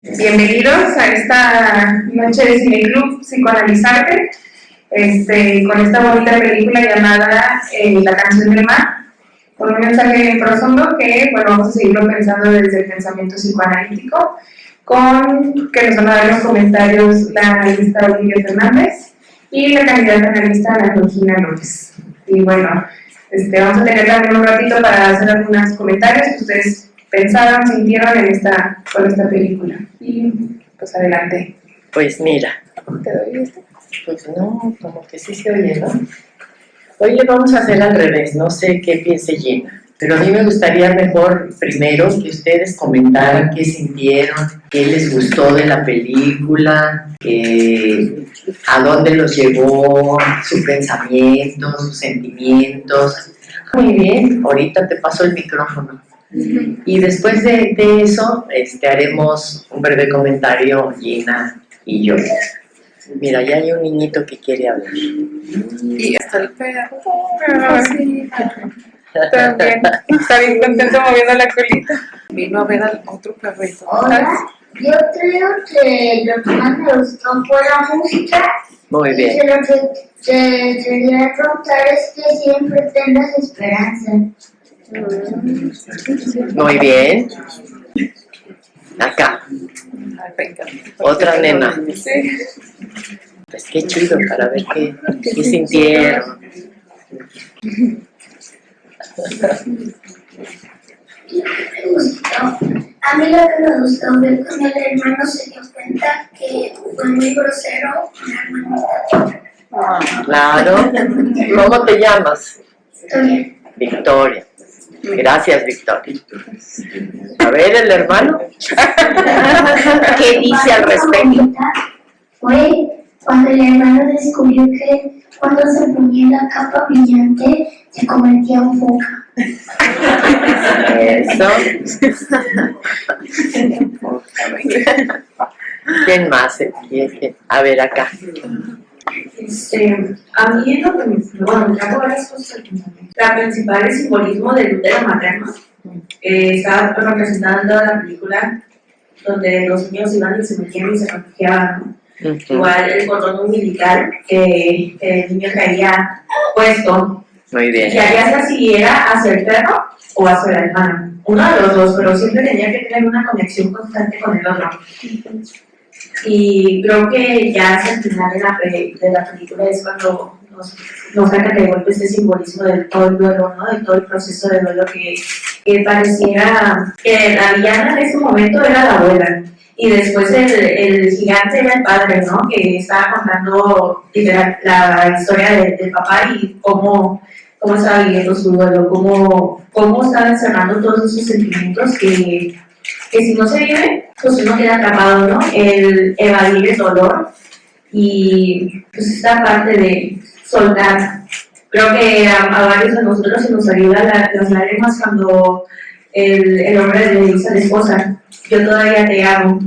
Bienvenidos a esta noche de Cineclub Psicoanalizarte, con esta bonita película llamada La canción del mar, con un mensaje profundo que, vamos a seguirlo pensando desde el pensamiento psicoanalítico, con que nos van a dar los comentarios la analista Olivia Fernández y la candidata analista Ana Georgina López. Y bueno, vamos a tener también un ratito para hacer algunos comentarios que ustedes pensaron, sintieron con esta película. Y pues adelante. Pues mira, ¿te doy esto? Pues no, como que sí se oye, ¿no? Hoy le vamos a hacer al revés, no sé qué piense Gina, pero a mí me gustaría mejor primero que ustedes comentaran qué sintieron, qué les gustó de la película, a dónde los llevó, su pensamiento, sus sentimientos. Muy bien, ahorita te paso el micrófono. Y después de eso haremos un breve comentario Gina y yo. Mira, ya hay un niñito que quiere hablar. Y está el perro. Sí. También está bien contento moviendo la colita. Vino a ver al otro perrito. Hola, yo creo que lo que más me gustó fue la música. Muy bien. Y lo que te quería contar es que siempre tengas esperanza. Muy bien. Acá. Otra nena. Sí. Pues qué chido para ver qué sintieron. A mí lo que me gustó fue cuando el hermano se dio cuenta que fue muy grosero con la hermanita. Claro. ¿Cómo te llamas? Victoria. Victoria. Gracias, Victoria. A ver, el hermano. ¿Qué dice al respecto? Fue cuando el hermano descubrió que cuando se ponía la capa brillante se convertía en foca. Eso. ¿Quién más? A ver, acá. A mí es lo que me hago varias cosas. La principal es el simbolismo del útero materno. Está representado en toda la película, donde los niños iban y se metían y se refugiaban, ¿no? Igual el cordón umbilical que el niño caía puesto. Muy bien. Y ya si era hacia el perro o hacia la hermana. Uno de los dos, pero siempre tenía que tener una conexión constante con el otro. Y creo que ya hacia el final de la película es cuando nos saca de golpe este simbolismo del todo el duelo, ¿no? De todo el proceso de duelo que pareciera que la villana en ese momento era la abuela. Y después el gigante era el padre, ¿no? Que estaba contando la historia del papá y cómo estaba viviendo su duelo, cómo estaba encerrando todos esos sentimientos que si no se vive, pues uno queda atrapado, ¿no? El evadir el dolor y pues esta parte de soltar. Creo que a varios de nosotros se nos ayuda las lágrimas cuando el hombre le dice a la esposa, yo todavía te amo.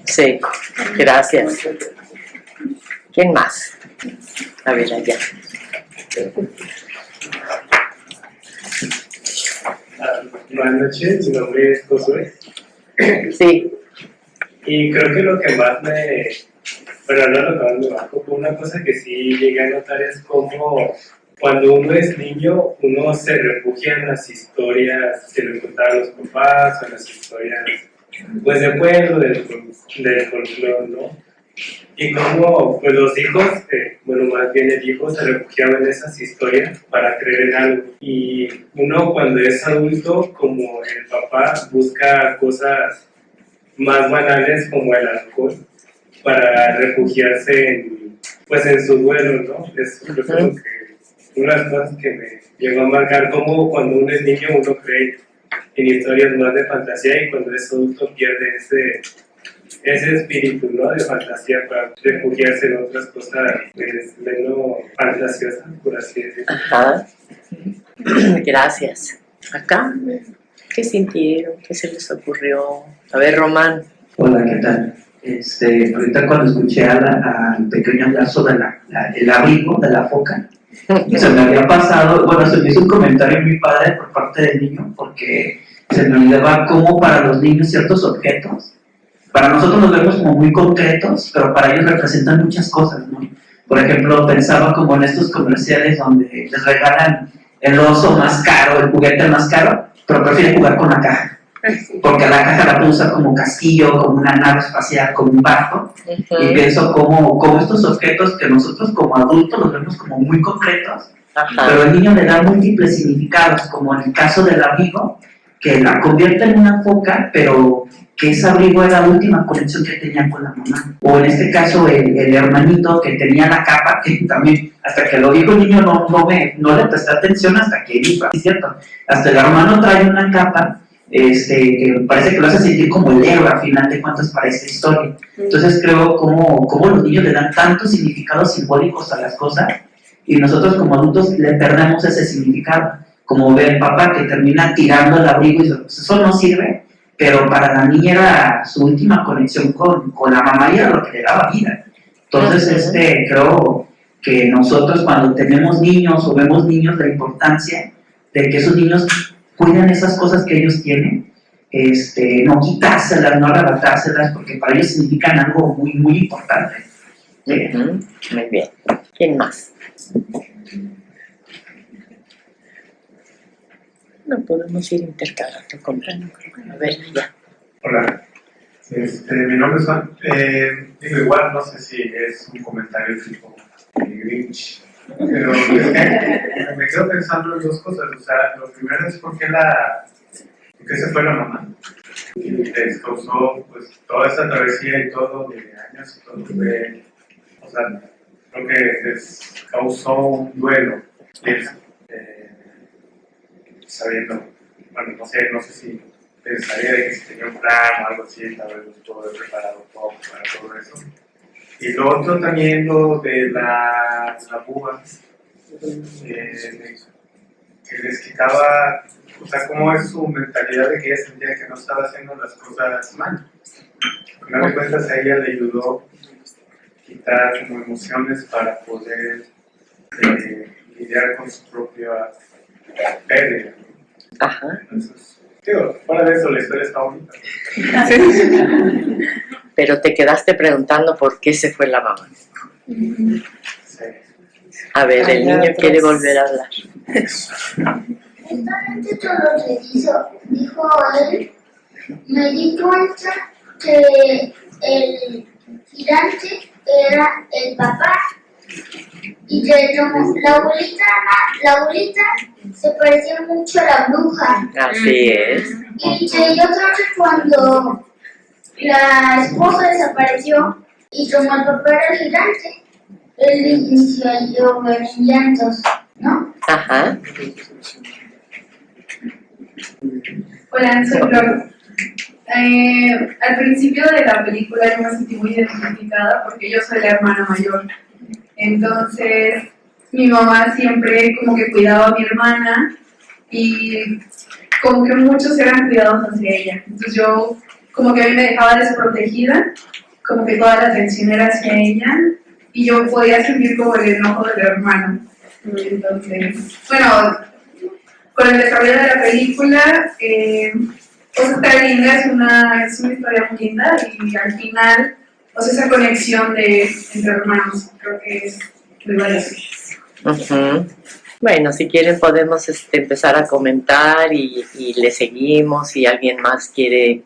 Sí, gracias. ¿Quién más? A ver, allá. Buenas noches, mi nombre es Josué. Sí. Y creo que lo que más me bajó, una cosa que sí llegué a notar es como cuando uno es niño, uno se refugia en las historias que le contaban los papás, o en las historias pues de pueblo, del folclore, ¿no? Y como pues los hijos, más bien el hijo se refugiaba en esas historias para creer en algo. Y uno cuando es adulto, como el papá, busca cosas más banales como el alcohol para refugiarse en su duelo, ¿no? Es creo que una de las cosas que me llegó a marcar, como cuando uno es niño uno cree en historias más de fantasía y cuando es adulto pierde ese espíritu, ¿no? De fantasía para refugiarse en otras cosas menos fantasiosas, por así decirlo. Ajá. Gracias. ¿Acá? ¿Qué sintieron? ¿Qué se les ocurrió? A ver, Román. Hola, ¿qué tal? Ahorita cuando escuché al pequeño lazo del abrigo de la foca, se me había pasado, se me hizo un comentario muy padre por parte del niño, porque se me olvidaba cómo para los niños ciertos objetos, para nosotros los vemos como muy concretos, pero para ellos representan muchas cosas, ¿no? Por ejemplo, pensaba como en estos comerciales donde les regalan el oso más caro, el juguete más caro, pero prefieren jugar con la caja. Porque la caja la puedo usar como castillo, como una nave espacial, como un barco. Y pienso como estos objetos que nosotros como adultos los vemos como muy concretos, pero el niño le da múltiples significados, como en el caso del abrigo, que la convierte en una foca, pero que ese abrigo era la última conexión que tenía con la mamá. O en este caso el hermanito que tenía la capa, que también, hasta que lo dijo el niño no le presté atención hasta que dijo, es cierto, hasta el hermano trae una capa, que parece que lo hace sentir como el héroe al final de cuentas para esta historia. Entonces creo como los niños le dan tantos significados simbólicos a las cosas y nosotros como adultos le perdemos ese significado, como ver el papá que termina tirando el abrigo y dice, pues eso no sirve, pero para la niña era su última conexión con la mamá y era lo que le daba vida. Entonces creo que nosotros cuando tenemos niños o vemos niños, la importancia de que esos niños cuiden esas cosas que ellos tienen, no quitárselas, no arrebatárselas, porque para ellos significan algo muy, muy importante. Muy bien. ¿Quién más? No podemos ir intercalando con a ver, ya. Hola, mi nombre es Juan. Digo, igual no sé si es un comentario tipo Grinch, pero es que me quedo pensando en dos cosas. O sea, lo primero es por qué se fue la mamá. Y les causó pues toda esa travesía y todo de años y todo. O sea, creo que les causó un duelo. Sabiendo, bueno, no sé si pensaría de que si tenía un plan o algo así, tal vez todo preparado todo para todo eso. Y lo otro también, lo de la búa, que les quitaba, o sea, cómo es su mentalidad de que ella sentía que no estaba haciendo las cosas mal. Al final de cuentas, a ella le ayudó a quitar como emociones para poder lidiar con su propia pérdida. Ajá. Entonces, digo, fuera de eso la historia está bonita. Pero te quedaste preguntando por qué se fue la mamá. Sí. A ver, el niño quiere volver a hablar. Justamente todo lo que dijo él, me di cuenta que el gigante era el papá y que como la abuelita se parecía mucho a la bruja. Así es. Y que yo creo que cuando la esposa desapareció y como el papá era el gigante, él inició a llover en llantos, ¿no? Ajá. Hola, soy Flor. Al principio de la película yo me sentí muy identificada porque yo soy la hermana mayor. Entonces, mi mamá siempre como que cuidaba a mi hermana y como que muchos eran cuidados hacia ella. Entonces yo como que a mí me dejaba desprotegida, como que toda la atención era hacia ella y yo podía sentir como el enojo del hermano. Entonces, bueno, con el desarrollo de la película, pues está linda, es una historia muy linda y al final, pues esa conexión entre hermanos, creo que es muy valiosa. Bueno, si quieren podemos empezar a comentar y le seguimos si alguien más quiere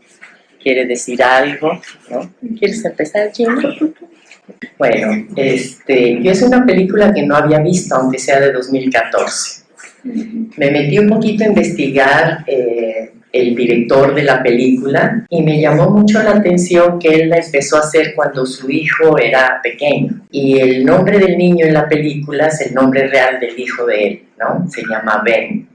decir algo, ¿no? ¿Quieres empezar, Jimmy? Bueno, yo es una película que no había visto, aunque sea de 2014. Me metí un poquito a investigar el director de la película y me llamó mucho la atención que él la empezó a hacer cuando su hijo era pequeño. Y el nombre del niño en la película es el nombre real del hijo de él, ¿no? Se llama Ben.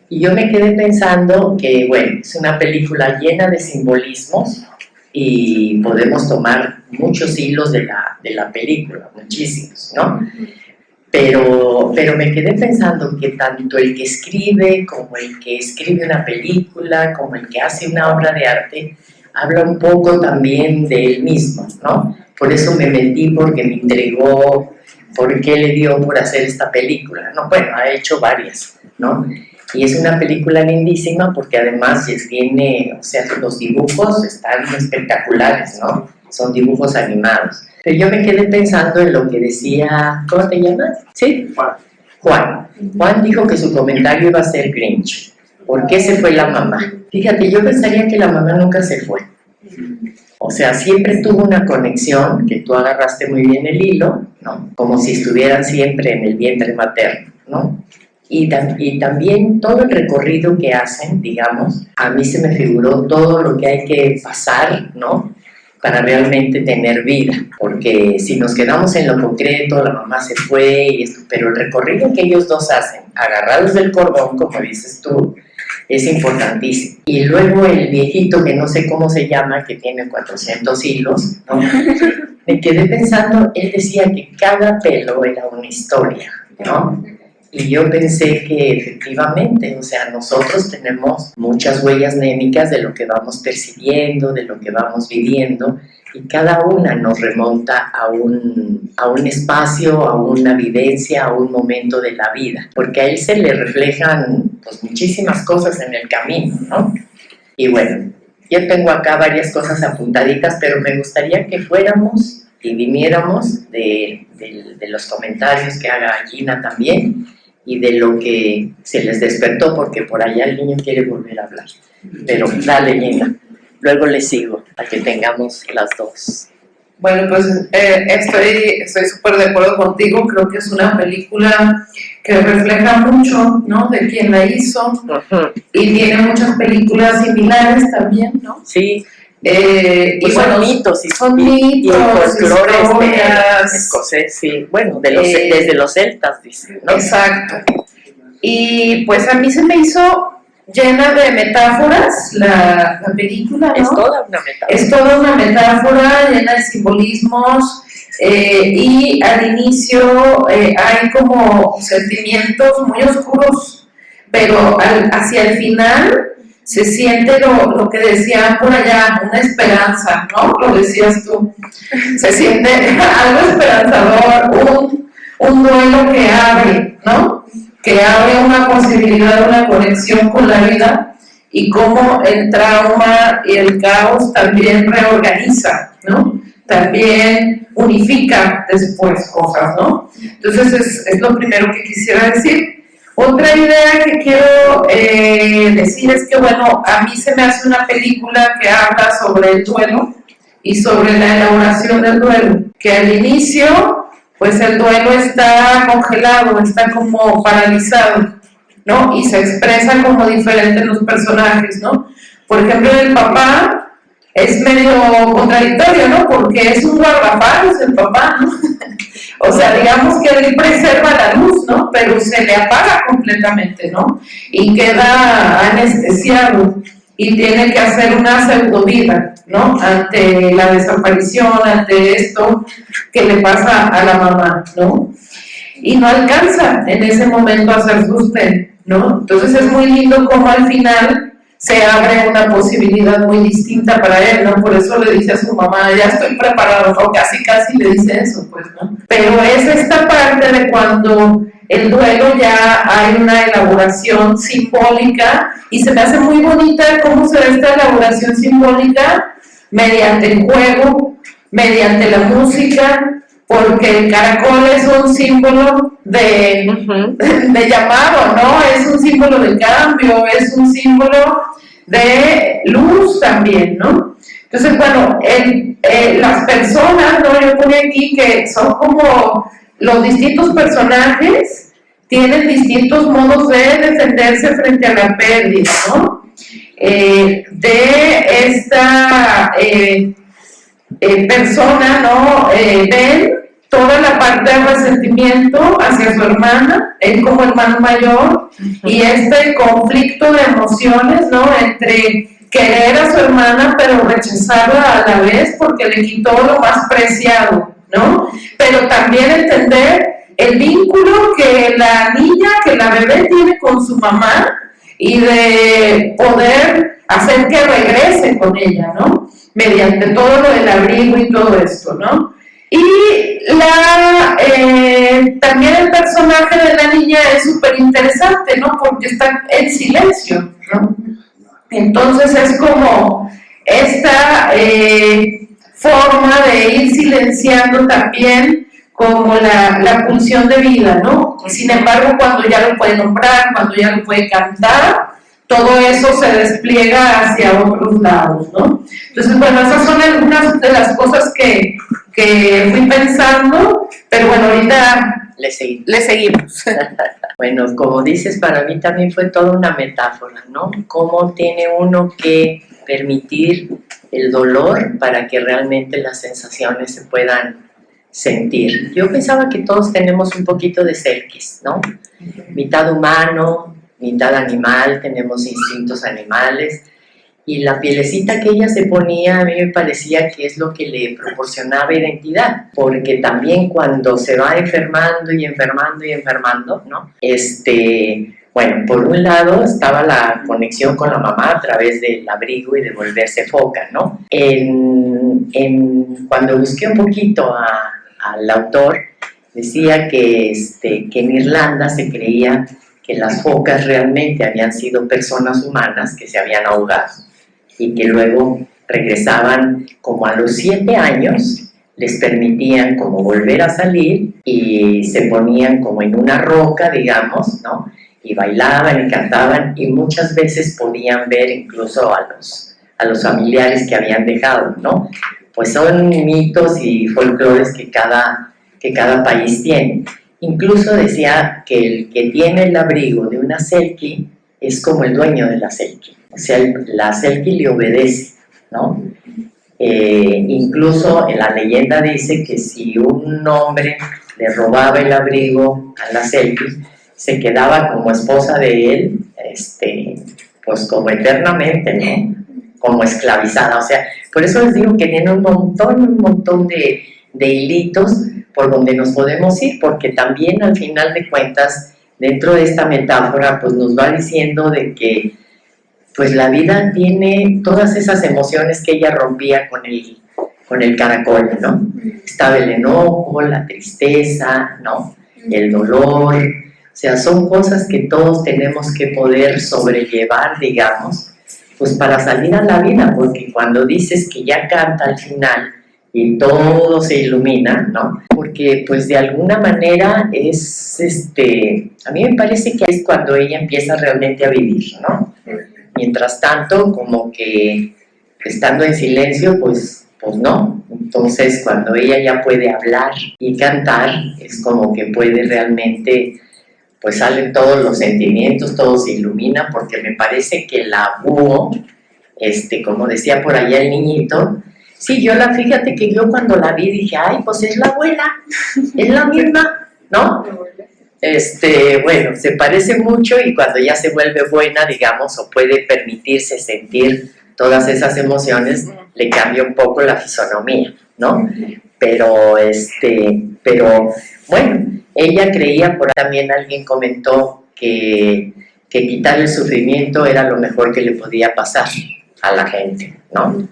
Y yo me quedé pensando que, bueno, es una película llena de simbolismos y podemos tomar muchos hilos de la película, muchísimos, ¿no? Pero me quedé pensando que tanto el que escribe como el que escribe una película, como el que hace una obra de arte, habla un poco también de él mismo, ¿no? Por eso me metí, porque me intrigó por qué le dio por hacer esta película, ¿no? Bueno, ha hecho varias, ¿no? Y es una película lindísima porque además tiene, o sea, los dibujos están espectaculares, ¿no? Son dibujos animados. Pero yo me quedé pensando en lo que decía, ¿cómo te llamas? ¿Sí? Juan. Juan dijo que su comentario iba a ser Grinch. ¿Por qué se fue la mamá? Fíjate, yo pensaría que la mamá nunca se fue. O sea, siempre tuvo una conexión, que tú agarraste muy bien el hilo, ¿no? Como si estuvieran siempre en el vientre materno, ¿no? Y también todo el recorrido que hacen, digamos, a mí se me figuró todo lo que hay que pasar, ¿no? Para realmente tener vida, porque si nos quedamos en lo concreto, la mamá se fue, y esto, pero el recorrido que ellos dos hacen, agarrados del cordón, como dices tú, es importantísimo. Y luego el viejito, que no sé cómo se llama, que tiene 400 hilos, ¿no? Me quedé pensando, él decía que cada pelo era una historia, ¿no? Y yo pensé que efectivamente, o sea, nosotros tenemos muchas huellas némicas de lo que vamos percibiendo, de lo que vamos viviendo, y cada una nos remonta a un espacio, a una vivencia, a un momento de la vida, porque a él se le reflejan pues, muchísimas cosas en el camino, ¿no? Y bueno, yo tengo acá varias cosas apuntaditas, pero me gustaría que fuéramos y viniéramos de los comentarios que haga Gina también, y de lo que se les despertó, porque por allá el niño quiere volver a hablar. Pero dale, Gina, luego le sigo, para que tengamos las dos. Bueno, pues estoy súper de acuerdo contigo, creo que es una película que refleja mucho, ¿no?, de quién la hizo, y tiene muchas películas similares también, ¿no? Sí. Y son bueno, mitos, son mitos, y el folclore historias, escocés, sí, bueno, desde los celtas, dicen, ¿no? Exacto. Y pues a mí se me hizo llena de metáforas la película, ¿no? Es toda una metáfora. Es toda una metáfora llena de simbolismos, y al inicio hay como sentimientos muy oscuros, pero hacia el final se siente lo que decían por allá, una esperanza, ¿no? Lo decías tú. Se siente algo esperanzador, un duelo que abre, ¿no? Que abre una posibilidad, una conexión con la vida, y cómo el trauma y el caos también reorganiza, ¿no? También unifica después cosas, ¿no? Entonces es lo primero que quisiera decir. Otra idea que quiero decir es que, bueno, a mí se me hace una película que habla sobre el duelo y sobre la elaboración del duelo, que al inicio, pues el duelo está congelado, está como paralizado, ¿no? Y se expresa como diferente en los personajes, ¿no? Por ejemplo, el papá es medio contradictorio, ¿no? Porque es un guardafaros el papá, ¿no? O sea, digamos que él preserva la luz, ¿no? Pero se le apaga completamente, ¿no? Y queda anestesiado y tiene que hacer una pseudovida, ¿no? Ante la desaparición, ante esto que le pasa a la mamá, ¿no? Y no alcanza en ese momento a hacer sostén, ¿no? Entonces es muy lindo cómo al final se abre una posibilidad muy distinta para él, ¿no? Por eso le dice a su mamá, ya estoy preparado, o casi le dice eso, pues, ¿no? Pero es esta parte de cuando el duelo ya hay una elaboración simbólica, y se me hace muy bonita cómo se da esta elaboración simbólica mediante el juego, mediante la música, porque el caracol es un símbolo de llamado, ¿no? Es un símbolo de cambio, es un símbolo de luz también, ¿no? Entonces, bueno, las personas, ¿no? Yo ponía aquí que son como los distintos personajes tienen distintos modos de defenderse frente a la pérdida, ¿no? De esta persona, ¿no? Ven toda la parte de resentimiento hacia su hermana, él como hermano mayor, y este conflicto de emociones, ¿no? Entre querer a su hermana pero rechazarla a la vez porque le quitó lo más preciado, ¿no? Pero también entender el vínculo que la niña, que la bebé tiene con su mamá, y de poder hacer que regrese con ella, ¿no? Mediante todo lo del abrigo y todo esto, ¿no? Y también el personaje de la niña es súper interesante, ¿no? Porque está en silencio, ¿no? Entonces es como esta forma de ir silenciando también como la pulsión de vida, ¿no? Y sin embargo, cuando ya lo puede nombrar, cuando ya lo puede cantar, todo eso se despliega hacia otros lados, ¿no? Entonces, bueno, esas son algunas de las cosas que fui pensando, pero bueno, ahorita Le seguí. le seguimos. Bueno, como dices, para mí también fue toda una metáfora, ¿no? Cómo tiene uno que permitir el dolor para que realmente las sensaciones se puedan sentir. Yo pensaba que todos tenemos un poquito de Selkis, ¿no? Mitad humano, mitad animal, tenemos instintos animales. Y la pielecita que ella se ponía a mí me parecía que es lo que le proporcionaba identidad, porque también cuando se va enfermando y enfermando y enfermando, ¿no? Bueno, por un lado estaba la conexión con la mamá a través del abrigo y de volverse foca, ¿no? Cuando busqué un poquito al autor, decía que en Irlanda se creía que las focas realmente habían sido personas humanas que se habían ahogado y que luego regresaban como a los 7 años, les permitían como volver a salir y se ponían como en una roca, digamos, ¿no? Y bailaban y cantaban y muchas veces podían ver incluso a los familiares que habían dejado, ¿no? Pues son mitos y folclores que cada país tiene. Incluso decía que el que tiene el abrigo de una selkie es como el dueño de la selkie. O sea, la selkie le obedece, ¿no? Incluso en la leyenda dice que si un hombre le robaba el abrigo a la selkie, se quedaba como esposa de él, pues como eternamente, ¿no? Como esclavizada. O sea, por eso les digo que tiene un montón de hilitos por donde nos podemos ir, porque también al final de cuentas, dentro de esta metáfora, pues nos va diciendo de que pues la vida tiene todas esas emociones que ella rompía con el caracol, ¿no? Estaba el enojo, la tristeza, ¿no? El dolor, o sea, son cosas que todos tenemos que poder sobrellevar, digamos, pues para salir a la vida, porque cuando dices que ya canta al final y todo se ilumina, ¿no? Porque pues de alguna manera es, a mí me parece que es cuando ella empieza realmente a vivir, ¿no? Mientras tanto, como que estando en silencio, pues no. Entonces, cuando ella ya puede hablar y cantar, es como que puede realmente, pues salen todos los sentimientos, todo se ilumina, porque me parece que la búho, como decía por allá el niñito, sí, fíjate que yo cuando la vi dije, ay, pues es la abuela, es la misma, ¿no? Bueno, se parece mucho y cuando ya se vuelve buena, digamos, o puede permitirse sentir todas esas emociones, le cambia un poco la fisonomía, ¿no? Pero bueno, ella creía, por ahí también alguien comentó que quitar el sufrimiento era lo mejor que le podía pasar a la gente, ¿no?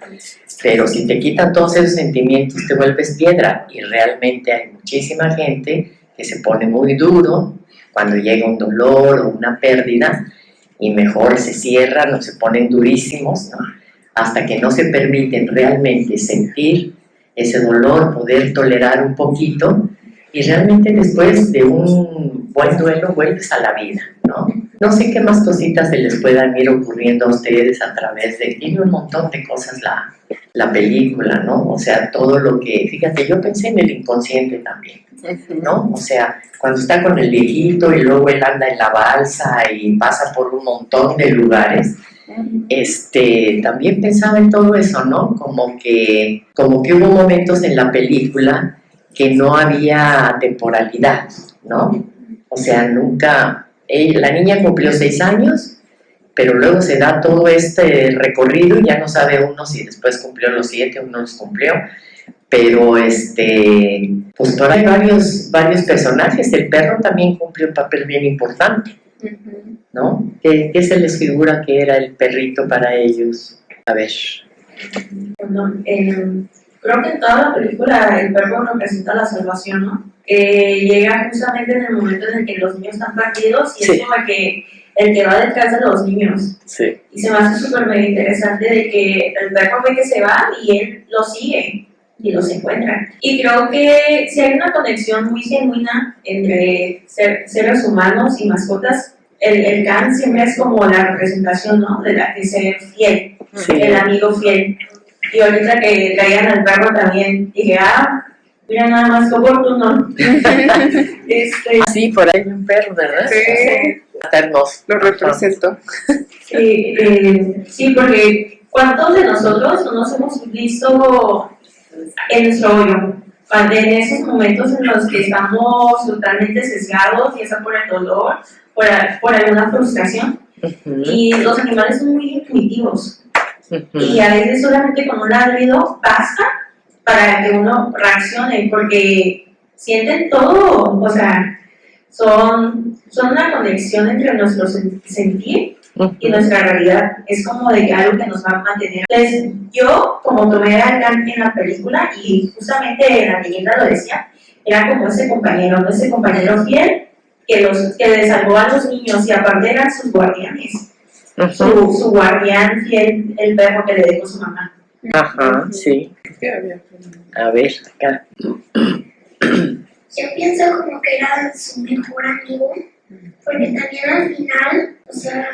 Pero si te quitan todos esos sentimientos, te vuelves piedra, y realmente hay muchísima gente que se pone muy duro cuando llega un dolor o una pérdida y mejor se cierran o se ponen durísimos, ¿no? Hasta que no se permiten realmente sentir ese dolor, poder tolerar un poquito y realmente después de un buen duelo vuelves a la vida, ¿no? No sé qué más cositas se les puedan ir ocurriendo a ustedes a través de... Tiene un montón de cosas la película, ¿no? O sea, todo lo que... Fíjate, yo pensé en el inconsciente también, ¿no? O sea, cuando está con el viejito y luego él anda en la balsa y pasa por un montón de lugares, también pensaba en todo eso, ¿no? Como que hubo momentos en la película que no había temporalidad, ¿no? O sea, nunca... la niña cumplió 6 años, pero luego se da todo este recorrido y ya no sabe uno si después cumplió los 7 o no los cumplió. Pero pues por ahí varios personajes. El perro también cumple un papel bien importante, ¿no? ¿Qué se les figura que era el perrito para ellos? A ver. Bueno, creo que en toda la película el perro representa la salvación, ¿no? Llega justamente en el momento en el que los niños están perdidos y Sí. es como que el que va detrás de los niños. Sí. Y se me hace súper mega interesante de que el perro ve que se va y él lo sigue y los encuentra. Y creo que si hay una conexión muy genuina entre seres humanos y mascotas, el can siempre es como la representación, ¿no? De ser fiel, Sí. el amigo fiel. Y ahorita que traían al perro también, dije, mira nada más que oportuno. Sí, por ahí hay un perro, ¿verdad? Sí, Está hermoso. lo representó. Sí, sí, porque ¿cuántos de nosotros no nos hemos visto en nuestro hoyo? En esos momentos en los que estamos totalmente sesgados, ya sea por el dolor, por alguna frustración. Ujú, Y los animales son muy intuitivos. ujú. Y a veces solamente con un ladrido basta para que uno reaccione, porque sienten todo, o sea, son una conexión entre nuestro sentir y nuestra realidad. Es como de que algo que nos va a mantener. Entonces, yo, como tomé a Can en la película, y justamente la leyenda lo decía, era como ese compañero, ¿no? Ese compañero fiel que le salvó a los niños y aparte eran sus guardianes. Ujú. Su guardián fiel, el perro que le dejó su mamá. Ajá, sí. A ver, acá. Yo pienso como que era su mejor amigo, porque también al final, o sea,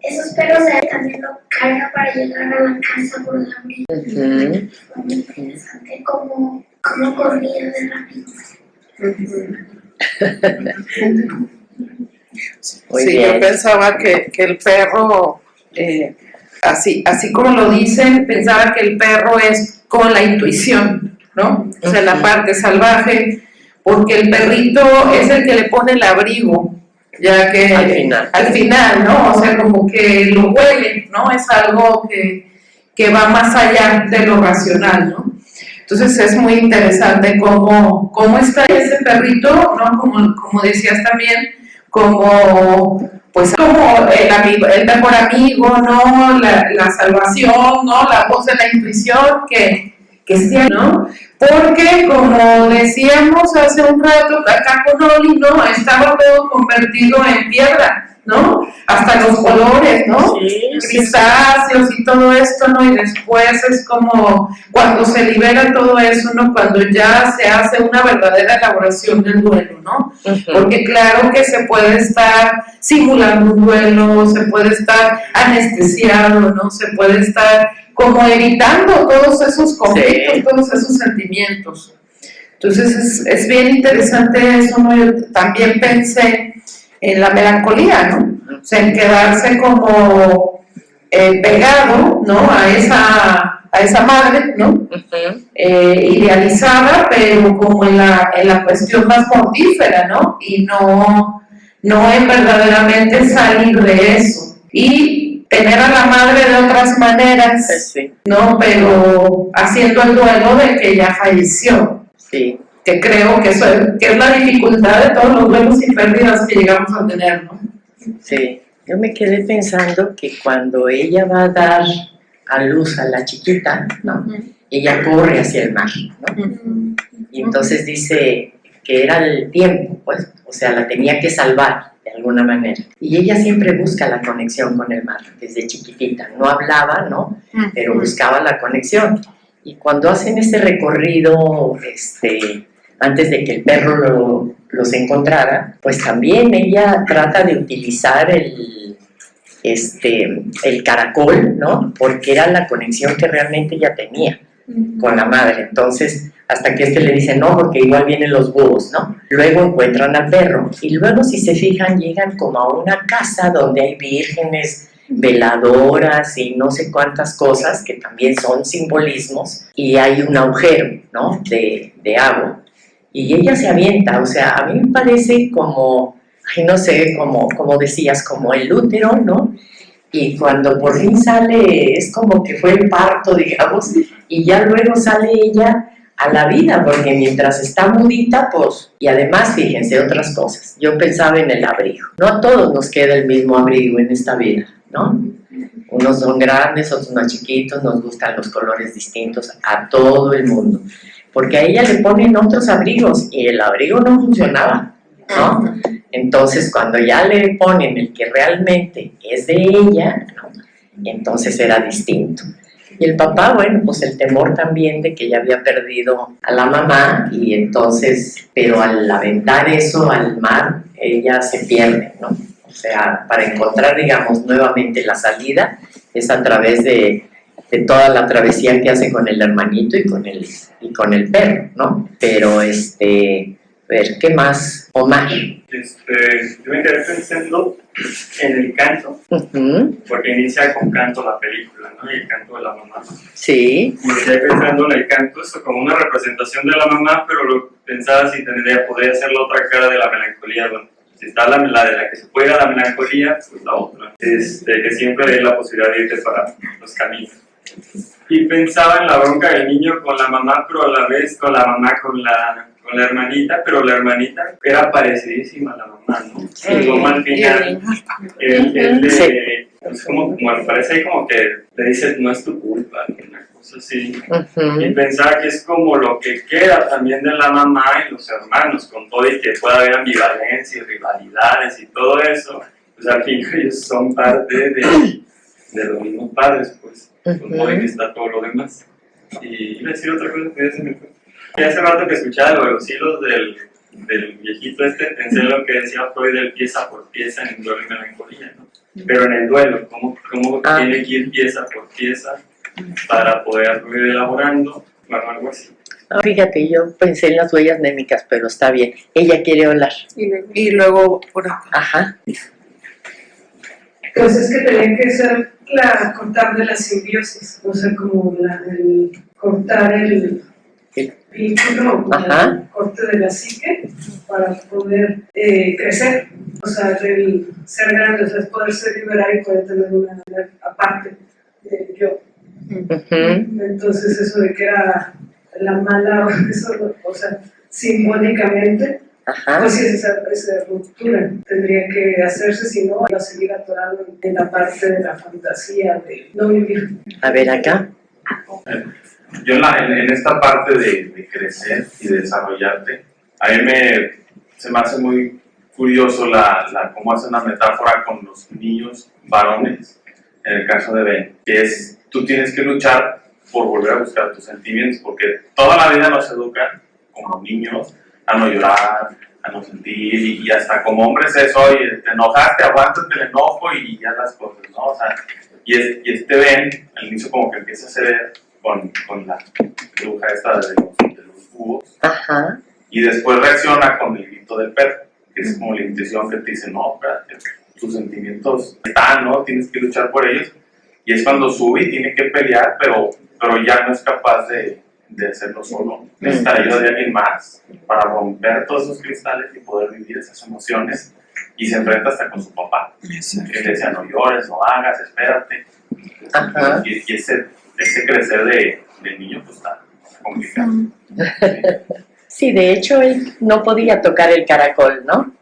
esos perros de él también lo cargan para llegar a la casa por la orilla. Ujú. Fue muy interesante cómo corría de rápido. Muy Sí, bien. yo pensaba que el perro, así como lo dicen, pensaba que el perro es con la intuición, ¿no? O sea, la Ujú. parte salvaje, porque el perrito es el que le pone el abrigo, ya que Al final. ¿no? O sea, como que lo huele, ¿no? Es algo que va más allá de lo racional, ¿no? Entonces es muy interesante cómo está ese perrito, ¿no? Como decías también, como el amigo, el mejor amigo, ¿no? La salvación, ¿no? La voz de la intuición que sea, ¿no? Porque como decíamos hace un rato acá con Oli, ¿no? Estaba todo convertido en piedra, ¿no? Hasta los colores, ¿no? Sí, sí. Grisáceos y todo esto, ¿no? Y después es como cuando se libera todo eso, ¿no? Cuando ya se hace una verdadera elaboración del duelo, ¿no? Ujú. Porque claro que se puede estar simulando un duelo, se puede estar anestesiado, ¿no? Se puede estar como evitando todos esos conflictos, Sí. todos esos sentimientos. Entonces es bien interesante eso, ¿no? Yo también pensé en la melancolía, ¿no? O sea, en quedarse como pegado, ¿no? A esa madre, ¿no? Ujú. Idealizada, pero como en la cuestión más mortífera, ¿no? Y no en verdaderamente salir de eso. Y tener a la madre de otras maneras, Sí, ¿no? Pero haciendo el duelo de que ella falleció, sí. que creo que es la dificultad de todos los duelos y pérdidas que llegamos a tener, ¿no? Sí, yo me quedé pensando que cuando ella va a dar a luz a la chiquita, ¿no? Ella corre hacia el mar, ¿no? Y entonces dice que era el tiempo, pues, o sea, la tenía que salvar de alguna manera. Y ella siempre busca la conexión con el mar, desde chiquitita. No hablaba, ¿no? Pero buscaba la conexión. Y cuando hacen ese recorrido, antes de que el perro los encontrara, pues también ella trata de utilizar el caracol, ¿no? Porque era la conexión que realmente ella tenía con la madre. Entonces, hasta que le dice, no, porque igual vienen los búhos, ¿no? Luego encuentran al perro. Y luego, si se fijan, llegan como a una casa donde hay vírgenes, veladoras y no sé cuántas cosas que también son simbolismos. Y hay un agujero, ¿no? De agua. Y ella se avienta, o sea, a mí me parece como, no sé, como decías, como el útero, ¿no? Y cuando por fin sale, es como que fue el parto, digamos, y ya luego sale ella a la vida, porque mientras está mudita, pues, y además, fíjense, otras cosas. Yo pensaba en el abrigo. No a todos nos queda el mismo abrigo en esta vida, ¿no? Unos son grandes, otros más chiquitos, nos gustan los colores distintos a todo el mundo. Porque a ella le ponen otros abrigos y el abrigo no funcionaba, ¿no? Entonces, cuando ya le ponen el que realmente es de ella, ¿no? Entonces era distinto. Y el papá, bueno, pues el temor también de que ya había perdido a la mamá y entonces, pero al aventar eso al mar, ella se pierde, ¿no? O sea, para encontrar, digamos, nuevamente la salida es a través de toda la travesía que hace con el hermanito y con el perro, ¿no? Pero, ver, ¿qué más, Omar? Yo me quedé pensando en el canto, porque inicia con canto la película, ¿no? Y el canto de la mamá. Sí. Me quedé pensando en el canto, eso como una representación de la mamá, pero lo pensaba si podría ser la otra cara de la melancolía. Bueno, si está la de la que se puede ir a la melancolía, pues la otra. Que siempre hay la posibilidad de irte para los caminos. Y pensaba en la bronca del niño con la mamá, pero a la vez con la mamá con la hermanita, pero la hermanita era parecidísima a la mamá, ¿no? Sí. Como al final, es como me parece ahí como que le dice, no es tu culpa, una cosa así. Y pensaba que es como lo que queda también de la mamá y los hermanos, con todo y que pueda haber ambivalencia y rivalidades y todo eso, pues al fin ellos son parte de los mismos padres, pues, con todo y que está todo lo demás. Y iba a decir otra cosa que ya se me fue. Y hace rato que escuchaba lo de los hilos del viejito pensé en lo que decía Freud del pieza por pieza en el duelo y melancolía, ¿no? Pero en el duelo, ¿cómo tiene que ir pieza por pieza para poder ir elaborando? Bueno, algo así. Fíjate, yo pensé en las huellas némicas, pero está bien. Ella quiere hablar. Y luego por acá. Ajá. Pues es que tenía que ser cortar de la simbiosis, o sea, como el cortar el vínculo, el corte de la psique para poder crecer, o sea, el ser grande, o sea, poderse liberar y poder tener una vida aparte del yo. Entonces eso de que era la mala, eso, o sea, simbólicamente, pues sí, esa ruptura tendría que hacerse, si no, iba a seguir atorado en la parte de la fantasía, de no vivir. A ver, acá. Yo en esta parte de crecer y de desarrollarte, a mí se me hace muy curioso cómo hace una metáfora con los niños varones, en el caso de Ben, que es, tú tienes que luchar por volver a buscar tus sentimientos, porque toda la vida nos educan como niños a no llorar, a no sentir, y hasta como hombres eso, oye, te enojaste, aguántate el enojo y ya las cosas, ¿no? O sea, y Ben, al inicio como que empieza a ceder con la bruja esta de los búhos, y después reacciona con el grito del perro, que es como la intuición que te dice, no, espérate, tus sentimientos están, ¿no? Tienes que luchar por ellos, y es cuando sube y tiene que pelear, pero ya no es capaz de hacerlo solo. Necesita ayuda de alguien más para romper todos esos cristales y poder vivir esas emociones, y se enfrenta hasta con su papá. Que le decía, no llores, no hagas, espérate. Y ese crecer del niño pues está complicado. Sí, de hecho él no podía tocar el caracol, ¿no?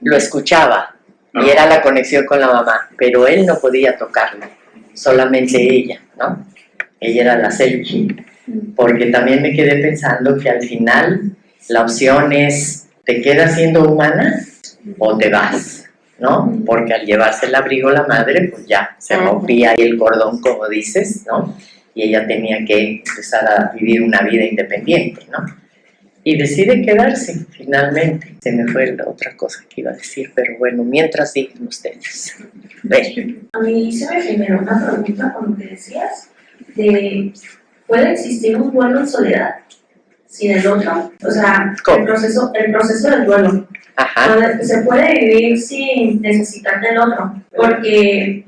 Lo escuchaba y era la conexión con la mamá, pero él no podía tocarlo, solamente ella, ¿no? Ella era la selfie, porque también me quedé pensando que al final la opción es, ¿te quedas siendo humana o te vas? ¿No? Porque al llevarse el abrigo la madre, pues ya se rompía ahí el cordón, como dices, ¿no? Y ella tenía que empezar a vivir una vida independiente, ¿no? Y decide quedarse, finalmente. Se me fue la otra cosa que iba a decir, pero bueno, mientras digan ustedes. A mí se me generó una pregunta con lo que decías, ¿puede existir un duelo en soledad sin el otro? O sea, el proceso del duelo. Se puede vivir sin necesitar del otro, porque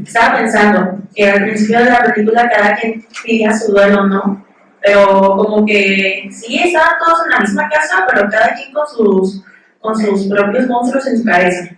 estaba pensando que al principio de la película cada quien vivía su duelo, ¿no? Pero como que sí, estaban todos en la misma casa, pero cada quien con sus propios monstruos en su cabeza.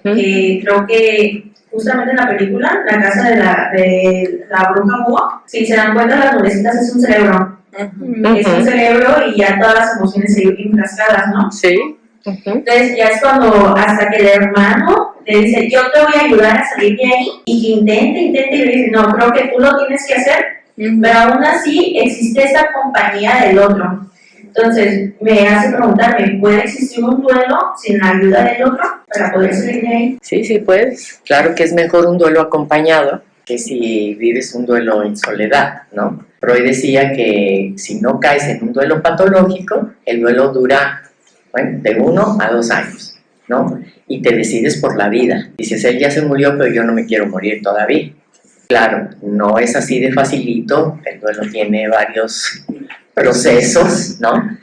Creo que justamente en la película, la casa de la bruja búho, si se dan cuenta, las nubecitas es un cerebro. Es un cerebro y ya todas las emociones se enfrascadas, ¿no? Sí. Entonces ya es cuando hasta que el hermano le dice, yo te voy a ayudar a salir de ahí, y que intenta, y le dice, no, creo que tú lo tienes que hacer, pero aún así existe esa compañía del otro. Entonces, me hace preguntarme, ¿puede existir un duelo sin la ayuda del otro para poder salir de ahí? Sí, sí puedes. Claro que es mejor un duelo acompañado que si vives un duelo en soledad, ¿no? Freud decía que si no caes en un duelo patológico, el duelo dura, bueno, de 1 a 2 años, ¿no? Y te decides por la vida. Dices, él ya se murió, pero yo no me quiero morir todavía. Claro, no es así de facilito, el duelo tiene varios procesos, ¿no?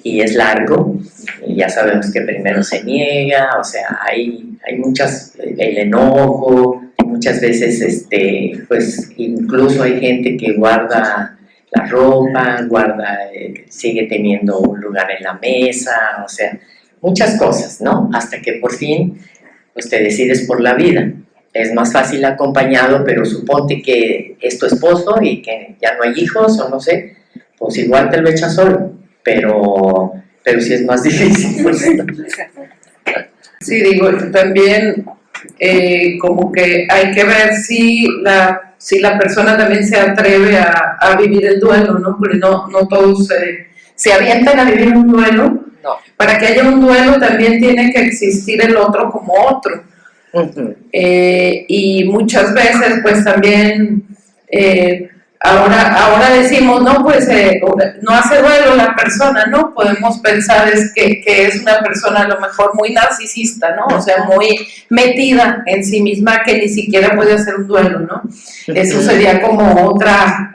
Y es largo, y ya sabemos que primero se niega, o sea, hay muchas, el enojo, muchas veces, pues incluso hay gente que guarda la ropa, sigue teniendo un lugar en la mesa, o sea, muchas cosas, ¿no? Hasta que por fin, pues te decides por la vida. Es más fácil acompañado, pero suponte que es tu esposo y que ya no hay hijos, o no sé, pues igual te lo echas solo, pero sí es más difícil. Pues. Sí, digo, también como que hay que ver si la persona también se atreve a vivir el duelo, ¿no? Porque no todos se avientan a vivir un duelo. No. Para que haya un duelo también tiene que existir el otro como otro. Uh-huh. Y muchas veces pues también ahora decimos, no, pues no hace duelo la persona, ¿no? Podemos pensar que es una persona a lo mejor muy narcisista, ¿no? O sea, muy metida en sí misma que ni siquiera puede hacer un duelo, ¿no? Eso sería como otra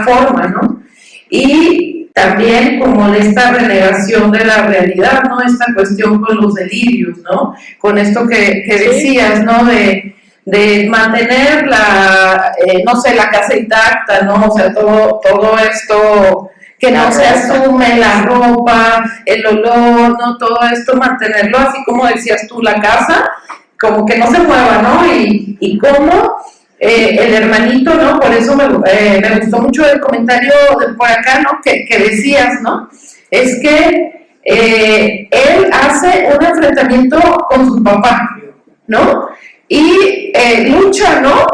forma, ¿no? Y también como esta renegación de la realidad, ¿no? Esta cuestión con los delirios, ¿no? Con esto que decías, ¿no? De mantener no sé, la casa intacta, ¿no? O sea, todo esto que no se asume, la ropa, el olor, ¿no? Todo esto, mantenerlo así como decías tú, la casa, como que no se mueva, ¿no? Y cómo el hermanito, ¿no? Por eso me gustó mucho el comentario de por acá, ¿no? Que decías, ¿no? Es que él hace un enfrentamiento con su papá, ¿no? Y lucha, ¿no?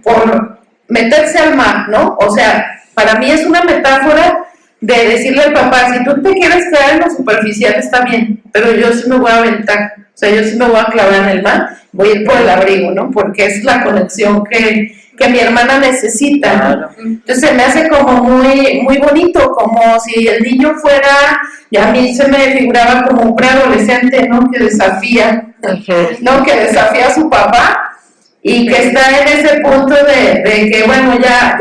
Por meterse al mar, ¿no? O sea, para mí es una metáfora de decirle al papá, si tú te quieres quedar en lo superficial está bien, pero yo sí me voy a aventar, o sea, yo sí me voy a clavar en el mar, voy a ir por el abrigo, ¿no? Porque es la conexión que mi hermana necesita, ¿no? Entonces se me hace como muy, muy bonito, como si el niño fuera, y a mí se me figuraba como un preadolescente, ¿no? Que desafía, ¿no? Que desafía a su papá y que está en ese punto de que, bueno, ya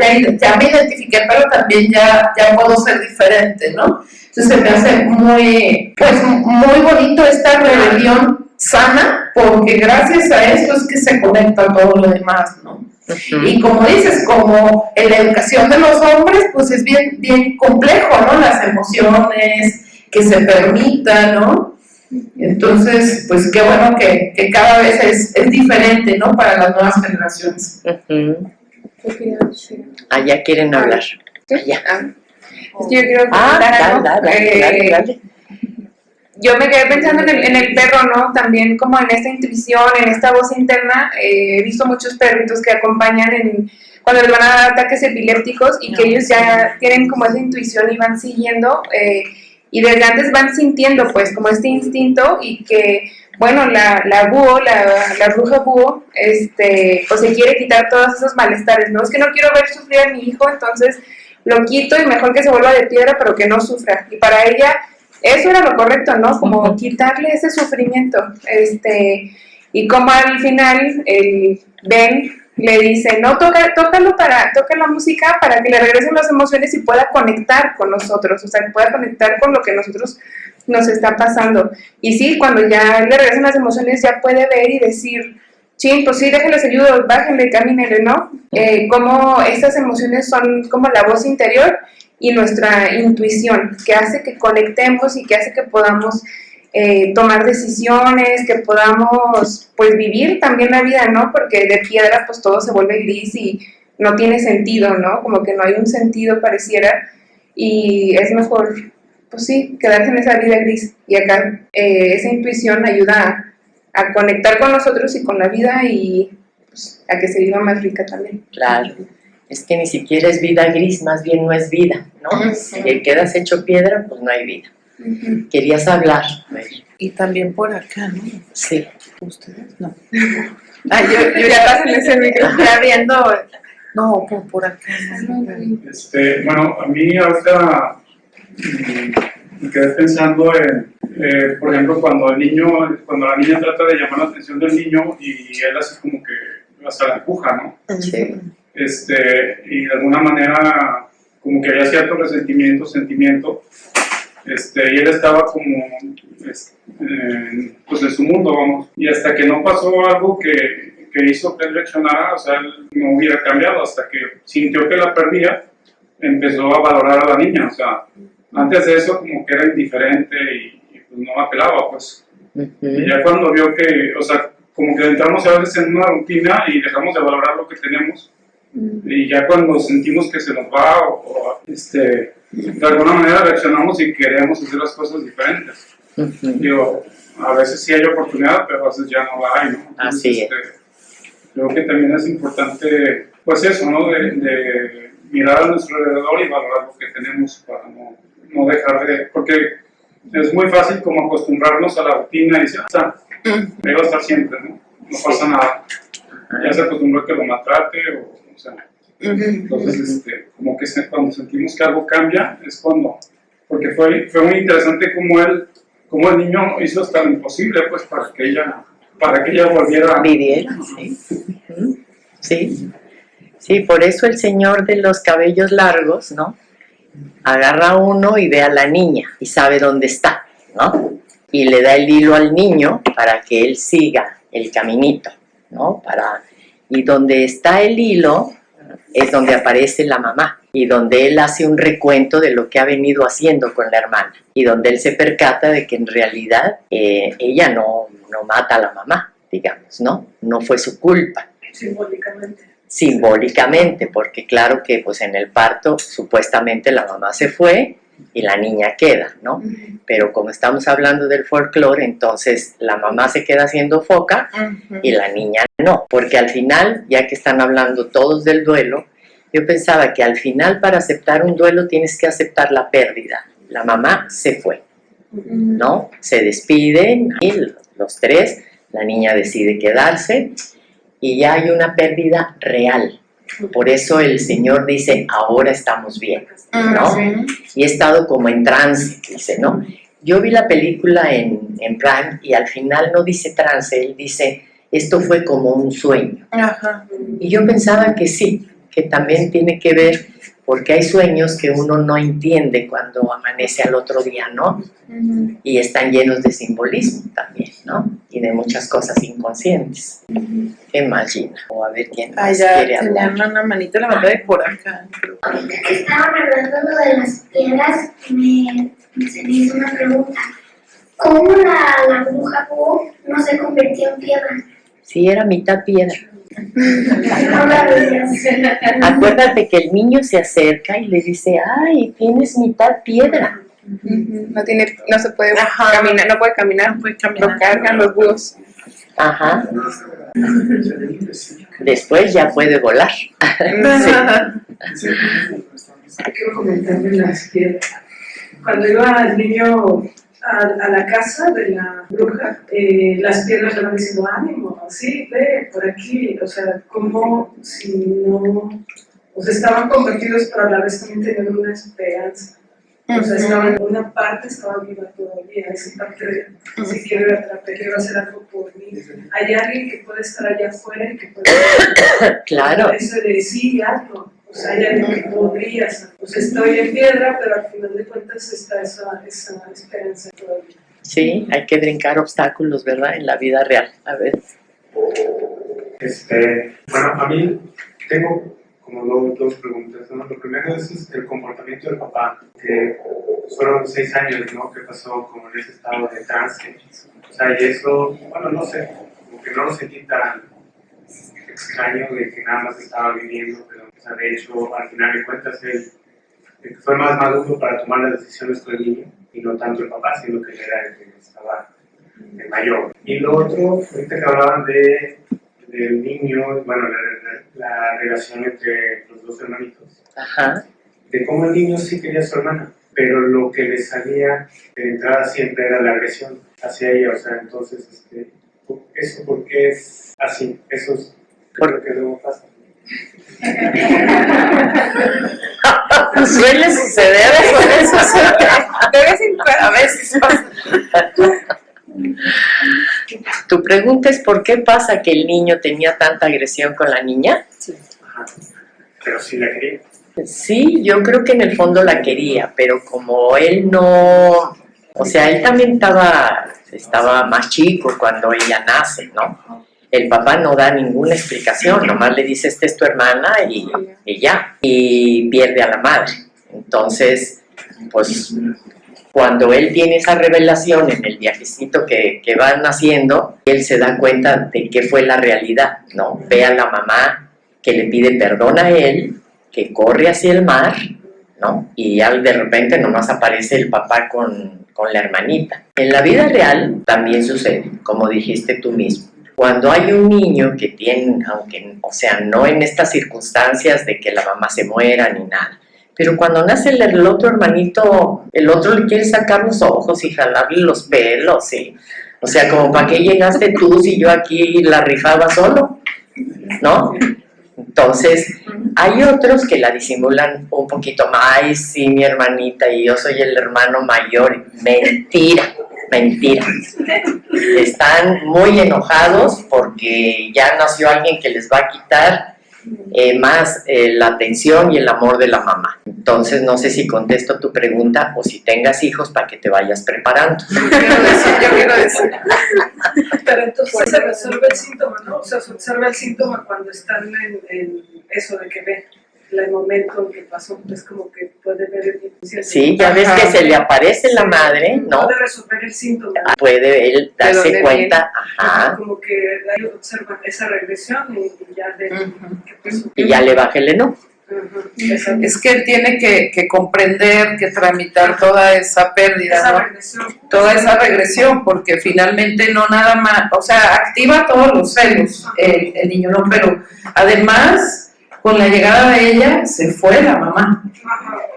me identifiqué, pero también ya puedo ser diferente, ¿no? Entonces se me hace muy bonito esta rebelión sana, porque gracias a esto es que se conecta todo lo demás, ¿no? Uh-huh. Y como dices, como en la educación de los hombres, pues es bien, bien complejo, ¿no? Las emociones, que se permita, ¿no? Entonces, pues qué bueno que cada vez es diferente, ¿no? Para las nuevas generaciones. Uh-huh. Allá quieren hablar. Allá. Es que yo quiero comentar algo. Dale. Yo me quedé pensando en el perro, ¿no? También como en esta intuición, en esta voz interna. He visto muchos perritos que acompañan cuando les van a dar ataques epilépticos y que ellos ya tienen como esa intuición y van siguiendo y desde antes van sintiendo pues como este instinto y que, bueno, la búho, la bruja búho, pues se quiere quitar todos esos malestares, ¿no? Es que no quiero ver sufrir a mi hijo, entonces lo quito y mejor que se vuelva de piedra pero que no sufra. Y para ella eso era lo correcto, ¿no? Como quitarle ese sufrimiento. Y como al final el Ben le dice, no, toca la música para que le regresen las emociones y pueda conectar con nosotros, o sea, que pueda conectar con lo que nosotros nos está pasando. Y sí, cuando ya le regresan las emociones ya puede ver y decir, sí, pues sí, déjenles ayudo, bájenle, camínenle, ¿no? Como estas emociones son como la voz interior y nuestra intuición, que hace que conectemos y que hace que podamos tomar decisiones, que podamos pues vivir también la vida, ¿no? Porque de piedra pues todo se vuelve gris y no tiene sentido, ¿no? Como que no hay un sentido pareciera y es mejor, pues sí, quedarse en esa vida gris y acá esa intuición ayuda a conectar con nosotros y con la vida y pues, a que se viva más rica también. Claro, es que ni siquiera es vida gris, más bien no es vida, ¿no? Sí. Si quedas hecho piedra, pues no hay vida. Querías hablar. Y también por acá, ¿no? Sí. ¿Ustedes? No. Yo ya pasen ese micrófono. Ya viendo. No, por acá. Bueno, a mí ahorita me quedé pensando en, por ejemplo, cuando la niña trata de llamar la atención del niño y él así como que hasta la empuja, ¿no? Sí. Y de alguna manera como que había cierto sentimiento, y él estaba como, pues en su mundo, vamos, y hasta que no pasó algo que hizo que él reaccionara, o sea, él no hubiera cambiado, hasta que sintió que la perdía, empezó a valorar a la niña, o sea, antes de eso como que era indiferente y pues no la pelaba, pues. Y ya cuando vio que, o sea, como que entramos a veces en una rutina y dejamos de valorar lo que tenemos, y ya cuando sentimos que se nos va de alguna manera reaccionamos y queremos hacer las cosas diferentes. Digo, a veces sí hay oportunidad, pero a veces ya no la hay, ¿no? Entonces, Así es. Creo que también es importante, pues eso, ¿no? De mirar a nuestro alrededor y valorar lo que tenemos para no dejar de... Porque es muy fácil como acostumbrarnos a la rutina y decir, ahí va a estar siempre, ¿no? No pasa nada. Ya se acostumbró a que lo maltrate o sea... Entonces, como que cuando sentimos que algo cambia, es cuando... Porque fue muy interesante como el niño hizo hasta lo imposible, pues, para que ella volviera... Viviera, sí. Sí. Sí, por eso el señor de los cabellos largos, ¿no? Agarra a uno y ve a la niña y sabe dónde está, ¿no? Y le da el hilo al niño para que él siga el caminito, ¿no? Y donde está el hilo es donde aparece la mamá y donde él hace un recuento de lo que ha venido haciendo con la hermana y donde él se percata de que en realidad ella no mata a la mamá, digamos, ¿no? No fue su culpa. Simbólicamente, porque claro que pues en el parto supuestamente la mamá se fue y la niña queda, ¿no? Pero como estamos hablando del folclore, entonces la mamá se queda haciendo foca y la niña no, porque al final, ya que están hablando todos del duelo, yo pensaba que al final para aceptar un duelo tienes que aceptar la pérdida. La mamá se fue, ¿no? Se despiden y los tres, la niña decide quedarse y ya hay una pérdida real. Por eso el Señor dice, ahora estamos bien, ¿no? Y he estado como en trance, dice, ¿no? Yo vi la película en Prime y al final no dice trance, él dice, esto fue como un sueño. Y yo pensaba que sí, que también tiene que ver, porque hay sueños que uno no entiende cuando amanece al otro día, ¿no? Y están llenos de simbolismo también, ¿no? Y de muchas cosas inconscientes. ¿Qué más, Gina? O a ver quién más quiere hablar. Tenía una manita levantada de por acá. Ahorita que estaban hablando lo de las piedras, se me hizo una pregunta. ¿Cómo la bruja búho no se convirtió en piedra? Sí, era mitad piedra. No la veías. Acuérdate que el niño se acerca y le dice, ay, tienes mitad piedra. No se puede caminar, no puede caminar, lo cargan los búhos. Ajá. Después ya puede volar. Sí. Quiero comentarme las piedras. Cuando iba el niño a la casa de la bruja, las piedras le van diciendo ánimo, sí, ve por aquí, o sea, como si no, o sea, estaban convertidos, pero a la vez también tenían una esperanza. O sea, estaban, una parte estaba viva todavía, esa parte de, si quiero atrapar, quiero hacer algo por mí. Hay alguien que puede estar allá afuera y que puede... Claro. Eso de sí, algo. O sea, hay alguien que podría, o sea, estoy en piedra, pero al final de cuentas está esa esperanza todavía. Sí, hay que brincar obstáculos, ¿verdad? En la vida real. A ver. Bueno, a mí tengo como dos preguntas, ¿no? Lo primero es el comportamiento del papá, que fueron 6 años, ¿no? Que pasó como en ese estado de trance. O sea, y eso, bueno, no sé, como que no lo sentí tan extraño de que nada más estaba viviendo, pero, o sea, de hecho, al final de cuentas, él fue más maduro para tomar las decisiones con el niño, y no tanto el papá, sino que él era el que estaba mayor. Y lo otro, ahorita que hablaban del niño, bueno, la relación entre los dos hermanitos, Ajá. de cómo el niño sí quería a su hermana, pero lo que le salía de entrada siempre era la agresión hacia ella, o sea, entonces, ¿eso por qué es así? Eso es lo que luego pasa. Suele suceder, De vez en cuando. a veces pasa. Tu pregunta es ¿por qué pasa que el niño tenía tanta agresión con la niña? Ajá. Pero sí la quería. Sí, yo creo que en el fondo la quería, pero como él no, o sea, él también estaba más chico cuando ella nace, ¿no? El papá no da ninguna explicación, nomás le dice, esta es tu hermana y ya, y pierde a la madre. Entonces, pues, cuando él tiene esa revelación en el viajecito que van haciendo, él se da cuenta de qué fue la realidad, ¿no? Ve a la mamá que le pide perdón a él, que corre hacia el mar, ¿no? Y ya de repente nomás aparece el papá con la hermanita. En la vida real también sucede, como dijiste tú mismo. Cuando hay un niño que tiene, aunque, o sea, no en estas circunstancias de que la mamá se muera ni nada, pero cuando nace el otro hermanito, el otro le quiere sacar los ojos y jalarle los pelos, ¿sí? O sea, como ¿para qué llegaste tú si yo aquí la rifaba solo? ¿No? Entonces, hay otros que la disimulan un poquito más. Ay, sí, mi hermanita, y yo soy el hermano mayor. Mentira, mentira. Están muy enojados porque ya nació alguien que les va a quitar más la atención y el amor de la mamá. Entonces, no sé si contesto tu pregunta o si tengas hijos para que te vayas preparando. Yo quiero decir. Pero entonces se resuelve el síntoma, ¿no? O sea, se observa el síntoma cuando están en eso de que ven el momento en que pasó, es como que puede ver el inconsciente. Sí, ya ves que se le aparece la madre, ¿no? Puede resolver el síntoma. Puede él darse cuenta, ajá. Como que ahí observan esa regresión y ya ven qué pasó. Y ya le baja el enojo. Es que él tiene que comprender, que tramitar toda esa pérdida, Esa ¿no? regresión. Toda esa regresión, porque finalmente no nada más, o sea, activa todos los celos el niño, ¿no? Pero además, con la llegada de ella, se fue la mamá,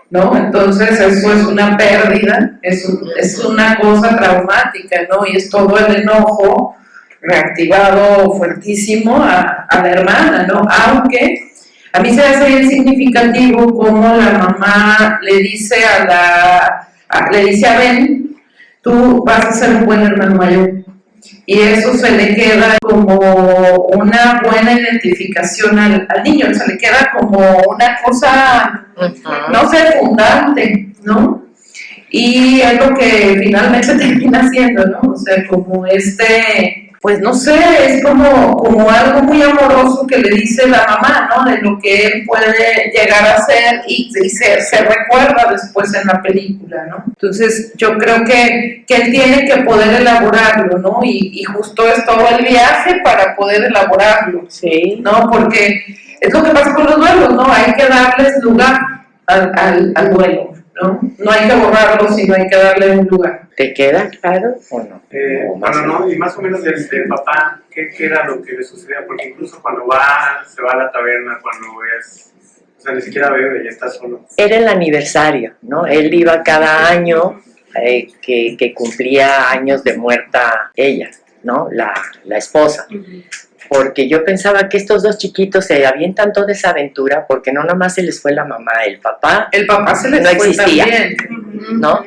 ¿no? Entonces eso es una pérdida, es una cosa traumática, ¿no? Y es todo el enojo reactivado fuertísimo a la hermana, ¿no? Aunque a mí se hace bien significativo como la mamá le dice le dice a Ben, tú vas a ser un buen hermano mayor. Y eso se le queda como una buena identificación al niño, se le queda como una cosa, no sé, fundante, ¿no? Y es lo que finalmente termina haciendo, ¿no? O sea, como pues no sé, es como algo muy amoroso que le dice la mamá, ¿no? De lo que él puede llegar a ser y se recuerda después en la película, ¿no? Entonces yo creo que él tiene que poder elaborarlo, ¿no? Y justo es todo el viaje para poder elaborarlo, Sí. ¿no? Porque es lo que pasa con los duelos, ¿no? Hay que darles lugar al duelo, ¿no? No hay que borrarlo, sino hay que darle un lugar. ¿Te queda claro o no? Bueno, no, y más o menos del papá, ¿qué era lo que le sucedía? Porque incluso cuando se va a la taberna, cuando o sea, ni siquiera bebe, ya está solo. Era el aniversario, ¿no? Él iba cada año que cumplía años de muerta ella, ¿no? La esposa. Porque yo pensaba que estos dos chiquitos se avientan toda esa aventura porque no nomás se les fue la mamá, el papá se les no fue existía, también, ¿no?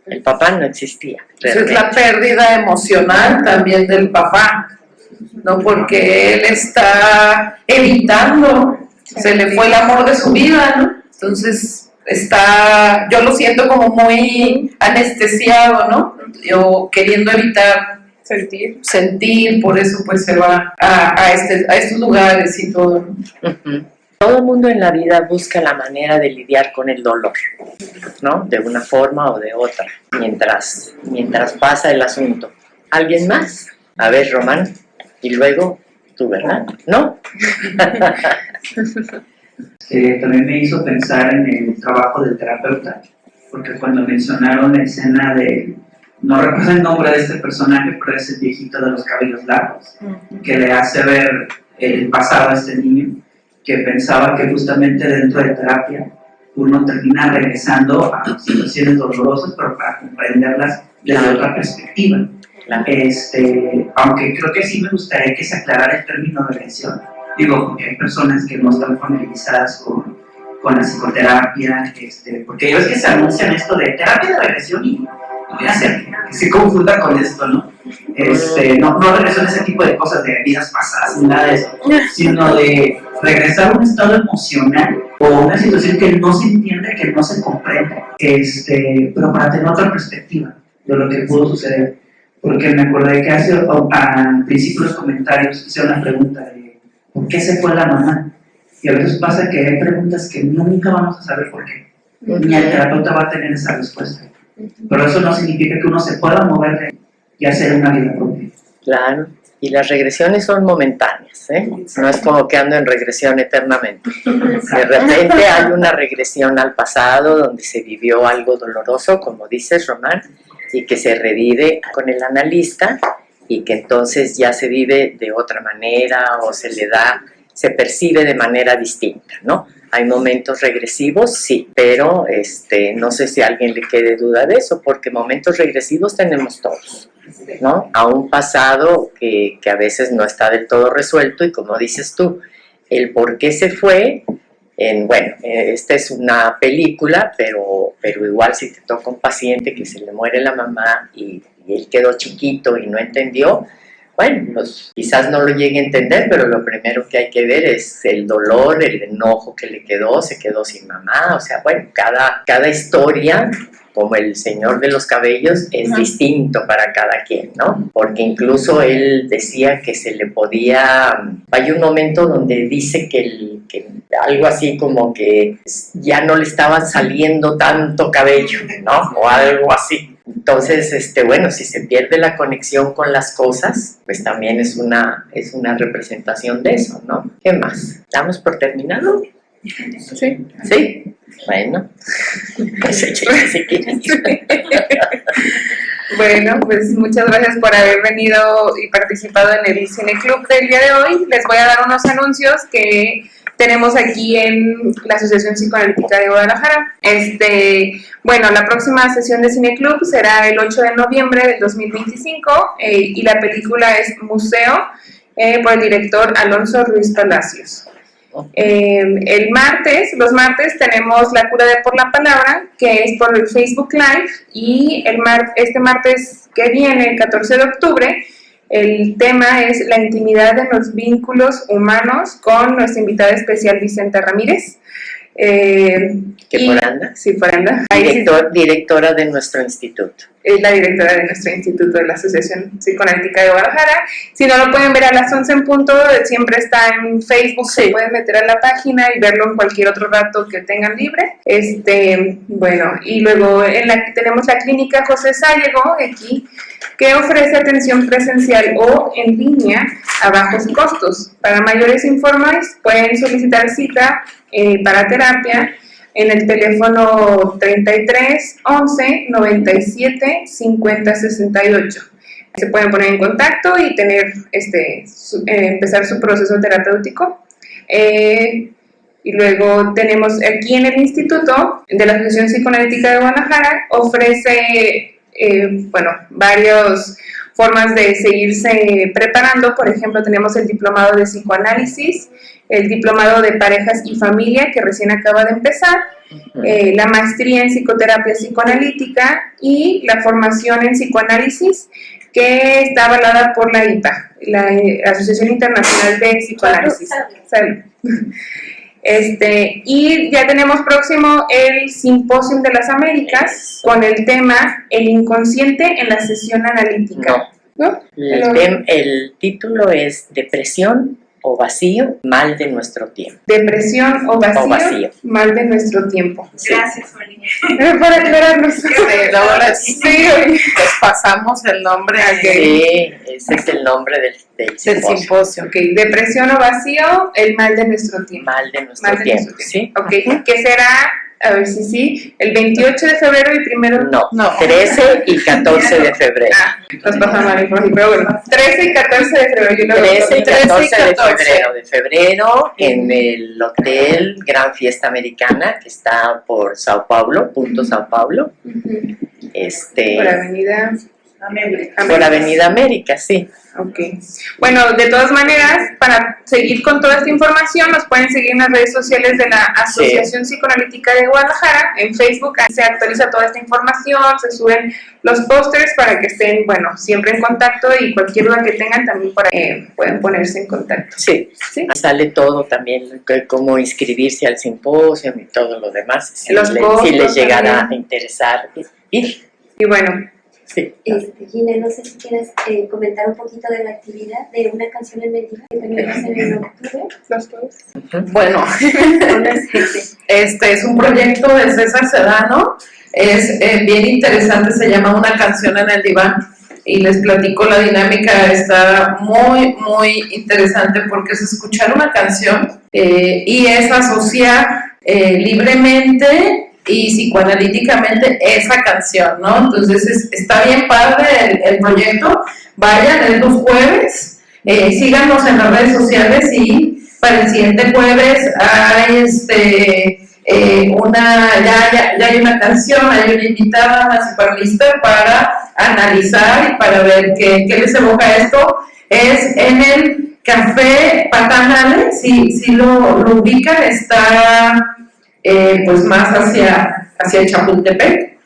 El papá no existía. Esa es la pérdida emocional también del papá, ¿no? Porque él está evitando, se le fue el amor de su vida, ¿no? Entonces yo lo siento como muy anestesiado, ¿no? Yo queriendo evitar sentir, por eso pues se va a estos lugares y todo, ¿no? Todo el mundo en la vida busca la manera de lidiar con el dolor, ¿no? De una forma o de otra, mientras pasa el asunto. ¿Alguien más? A ver, Román, y luego tú, ¿verdad? ¿No? También me hizo pensar en el trabajo del terapeuta, porque cuando mencionaron la escena de no recuerdo el nombre de este personaje, pero es el viejito de los cabellos largos, que le hace ver el pasado a este niño, que pensaba que justamente dentro de terapia uno termina regresando a situaciones dolorosas, pero para comprenderlas desde otra perspectiva. Aunque creo que sí me gustaría que se aclarara el término de regresión. Digo, porque hay personas que no están familiarizadas con la psicoterapia, porque ellos que se anuncian esto de terapia de regresión y voy a hacer que se confunda con esto, ¿no? No regresión a ese tipo de cosas de vidas pasadas, ni nada de eso, sino de regresar a un estado emocional o una situación que no se entiende, que no se comprende, pero para tener otra perspectiva de lo que pudo suceder. Porque me acordé que al principio de los comentarios hice una pregunta de ¿por qué se fue la mamá? Y a veces pasa que hay preguntas que nunca vamos a saber por qué, ni el terapeuta va a tener esa respuesta. Pero eso no significa que uno se pueda mover y hacer una vida propia. Claro, y las regresiones son momentáneas, ¿eh? No es como que ando en regresión eternamente. De repente hay una regresión al pasado donde se vivió algo doloroso, como dices, Román, y que se revive con el analista y que entonces ya se vive de otra manera o se percibe de manera distinta, ¿no? Hay momentos regresivos, sí, pero no sé si a alguien le quede duda de eso, porque momentos regresivos tenemos todos, ¿no? A un pasado que a veces no está del todo resuelto y como dices tú, el por qué se fue, esta es una película, pero igual si te toca un paciente que se le muere la mamá y él quedó chiquito y no entendió, bueno, pues quizás no lo llegue a entender, pero lo primero que hay que ver es el dolor, el enojo que le quedó, se quedó sin mamá, o sea, bueno, cada historia, como el señor de los cabellos, es distinto para cada quien, ¿no? Porque incluso él decía que se le podía, hay un momento donde dice que algo así como que ya no le estaba saliendo tanto cabello, ¿no? O algo así. Entonces, bueno, si se pierde la conexión con las cosas, pues también es una representación de eso, ¿no? ¿Qué más? ¿Damos por terminado? Sí. ¿Sí? Bueno. Bueno, pues muchas gracias por haber venido y participado en el Cine Club del día de hoy. Les voy a dar unos anuncios que tenemos aquí en la Asociación Psicoanalítica de Guadalajara. Bueno, la próxima sesión de Cine Club será el 8 de noviembre del 2025 y la película es Museo por el director Alonso Ruiz Palacios. Los martes tenemos La Cura por la Palabra, que es por el Facebook Live, y este martes que viene, el 14 de octubre, el tema es la intimidad de los vínculos humanos con nuestra invitada especial Vicenta Ramírez. Por anda. Sí, por anda. Directora de nuestro instituto. Es la directora de nuestro instituto de la Asociación Psicoanalítica de Guadalajara. Si no lo pueden ver a las 11 en punto, siempre está en Facebook, sí. Se pueden meter a la página y verlo en cualquier otro rato que tengan libre. Bueno, y luego tenemos la clínica José Sállego aquí, que ofrece atención presencial o en línea a bajos costos. Para mayores informes pueden solicitar cita para terapia en el teléfono 33 11 97 50 68. Se pueden poner en contacto y empezar su proceso terapéutico. Y luego tenemos aquí en el Instituto de la Asociación Psicoanalítica de Guadalajara, ofrece varias formas de seguirse preparando. Por ejemplo, tenemos el diplomado de psicoanálisis, el diplomado de parejas y familia, que recién acaba de empezar, la maestría en psicoterapia psicoanalítica y la formación en psicoanálisis, que está avalada por la IPA, la Asociación Internacional de Psicoanálisis. Salud. Y ya tenemos próximo el Simposium de las Américas con el tema El inconsciente en la sesión analítica. ¿No? El título es Depresión o vacío, mal de nuestro tiempo. Depresión o vacío, mal de nuestro tiempo. Sí. Gracias, Marina. Para aclararnos. Ahora sí, pues pasamos el nombre. Sí, ese es el nombre del simposio. Okay. Depresión o vacío, el mal de nuestro tiempo. Mal de nuestro tiempo. Sí. Okay. Que será A ver si sí. El 28 de febrero y primero. No, 13 y 14 de febrero. Nos pasamos la información, pero bueno. 13 y 14 de febrero. Yo lo 13 y 14 de 14. febrero en el Hotel Gran Fiesta Americana, que está por Sao Paulo, punto Sao Paulo. Por Avenida América. Por Avenida América, sí. Ok. Bueno, de todas maneras, para seguir con toda esta información, nos pueden seguir en las redes sociales de la Asociación Psicoanalítica de Guadalajara. En Facebook se actualiza toda esta información, se suben los pósters para que estén, bueno, siempre en contacto, y cualquier duda que tengan también pueden ponerse en contacto. Sí. Sale todo también, cómo inscribirse al simposio y todo lo demás, si les llegara a interesar ir. Y bueno. Sí. Gina, no sé si quieres comentar un poquito de la actividad de una canción en el día que también va a ser en octubre. Bueno, este es un proyecto de César Sedano, es bien interesante, se llama Una canción en el diván, y les platico la dinámica, está muy, muy interesante porque es escuchar una canción y es asociar libremente y psicoanalíticamente esa canción, ¿no? Entonces está bien padre el proyecto. Vayan, es los jueves, síganos en las redes sociales, y para el siguiente jueves hay ya hay una canción, hay una invitada, una psicoanalista para analizar y para ver qué les evoca esto. Es en el Café Patanale, si lo ubican, está pues más hacia Chapultepec,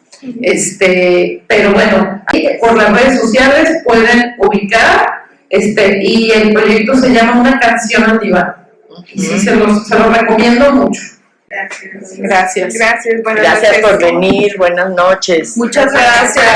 pero bueno, por las redes sociales pueden ubicar, y el proyecto se llama Una canción al diván, y sí se los recomiendo mucho. Gracias. Gracias por venir, buenas noches. Muchas gracias.